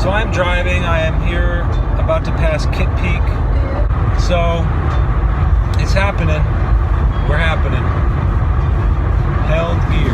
So I'm driving. I am here about to pass Kit Peak. So it's happening. We're happening. Held gear.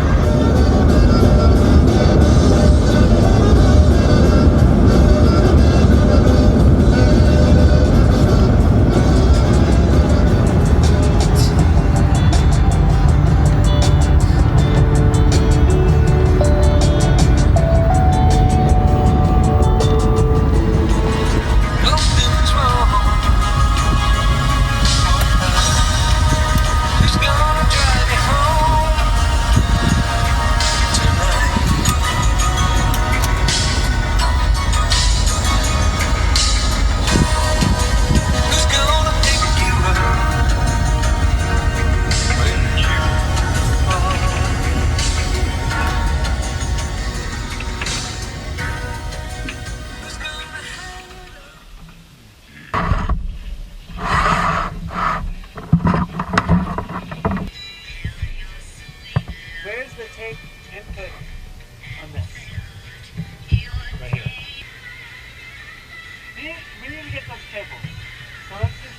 Where's the take input on this? Right here. We need to get those cables. So let's just...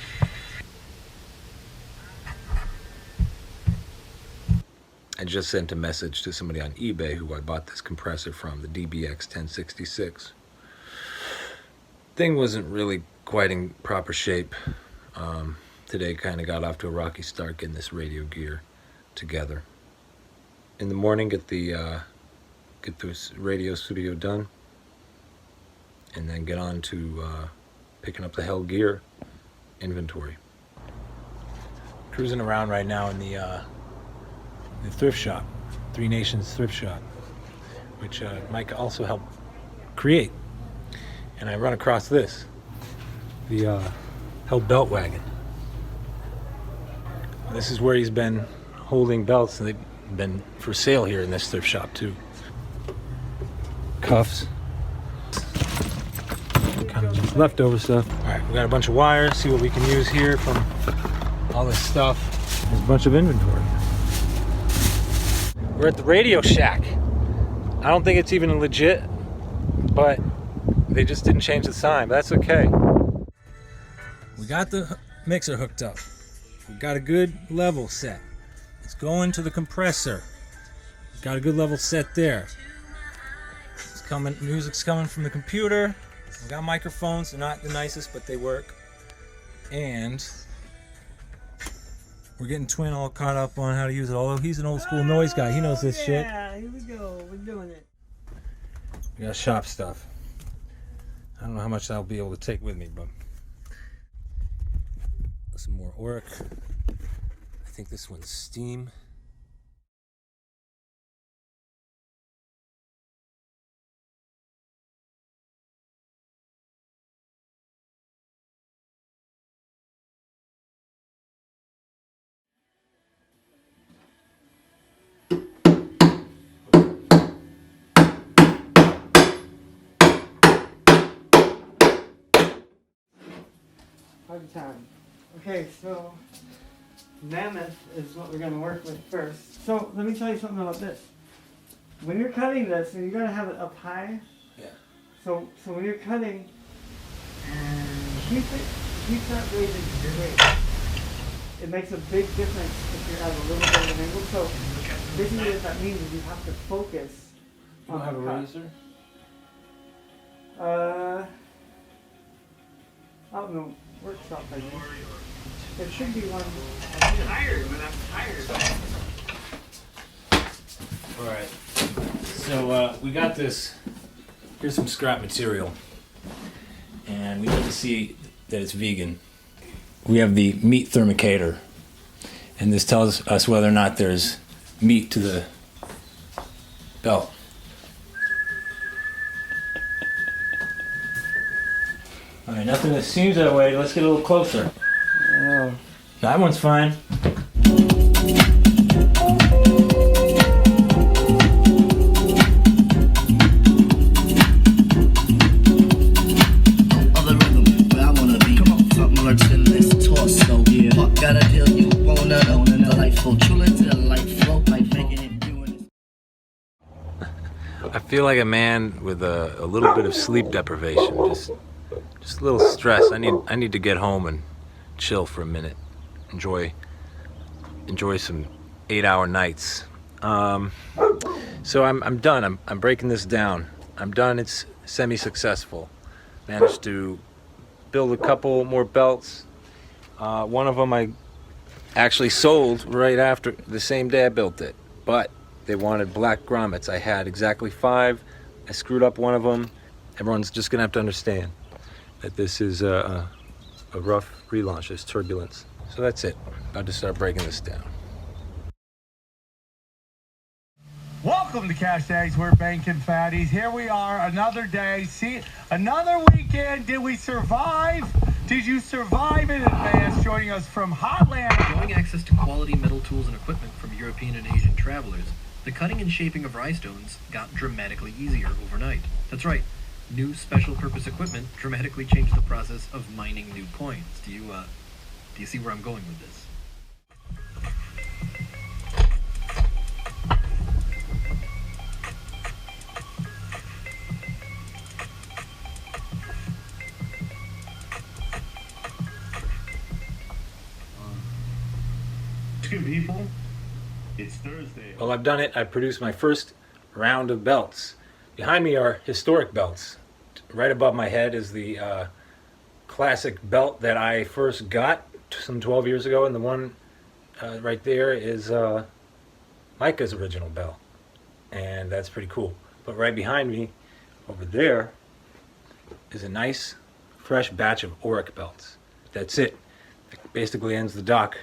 I just sent a message to somebody on eBay who I bought this compressor from, the DBX 1066. Thing wasn't really quite in proper shape. Today kind of got off to a rocky start getting this radio gear together. In the morning, get the radio studio done, and then get on to picking up the held gear inventory. Cruising around right now in the thrift shop, Three Nations thrift shop, which Micah also helped create. And I run across this, the held belt wagon. This is where he's been holding belts, and they've been for sale here in this thrift shop too. Cuffs, kind of just leftover stuff. All right, we got a bunch of wires. See what we can use here from all this stuff. There's a bunch of inventory. We're at the Radio Shack. I don't think it's even legit, but they just didn't change the sign, but that's okay. We got the mixer hooked up. We got a good level set. It's going to the compressor. Got a good level set there. It's coming. Music's coming from the computer. We got microphones. They're not the nicest, but they work. And we're getting Twin all caught up on how to use it. Although he's an old school noise guy, he knows this shit. Yeah, here we go. We're doing it. We got shop stuff. I don't know how much I'll be able to take with me, but some more work. I think this one's steam. Hard time. Okay, so mammoth is what we're going to work with first. So let me tell you something about this. When you're cutting this, and you got to have it up high. Yeah. So when you're cutting, keep that rated straight. It makes a big difference if you're at a little bit of an angle. So basically what that means is you have to focus. You don't have a razor? I don't know. Workshop, I think. There should be one. I'm tired when I'm tired. Alright. So we got this. Here's some scrap material. And we need to see that it's vegan. We have the meat thermocator. And this tells us whether or not there's meat to the belt. Alright, nothing that seems that way. Let's get a little closer. Oh. That one's fine. Other rhythm, where I wanna be. Something lurks in this torso. Yeah. Got a deal you wanna know. Delightful, truly delightful. Like making it doing it. feel like a man with a little bit of sleep deprivation, just a little stress. I need to get home and chill for a minute, enjoy some 8-hour nights. So I'm done. I'm breaking this down. I'm done. It's semi-successful. Managed to build a couple more belts. One of them I actually sold right after the same day I built it, but they wanted black grommets. I had exactly 5. I screwed up one of them. Everyone's just gonna have to understand that this is a rough relaunch. There's turbulence. So that's it. About to start breaking this down. Welcome to Cash Days. We're banking fatties. Here we are, another day. See, another weekend. Did we survive? Did you survive in advance? Joining us from Hotland. Growing access to quality metal tools and equipment from European and Asian travelers, the cutting and shaping of rhinestones got dramatically easier overnight. That's right. New special purpose equipment dramatically changed the process of mining new coins. Do you see where I'm going with this? People, it's Thursday. Well, I've done it. I produced my first round of belts. Behind me are historic belts. Right above my head is the classic belt that I first got some 12 years ago, and the one right there is Micah's original belt, and that's pretty cool. But right behind me, over there, is a nice, fresh batch of Auric belts. That's it. It basically ends the dock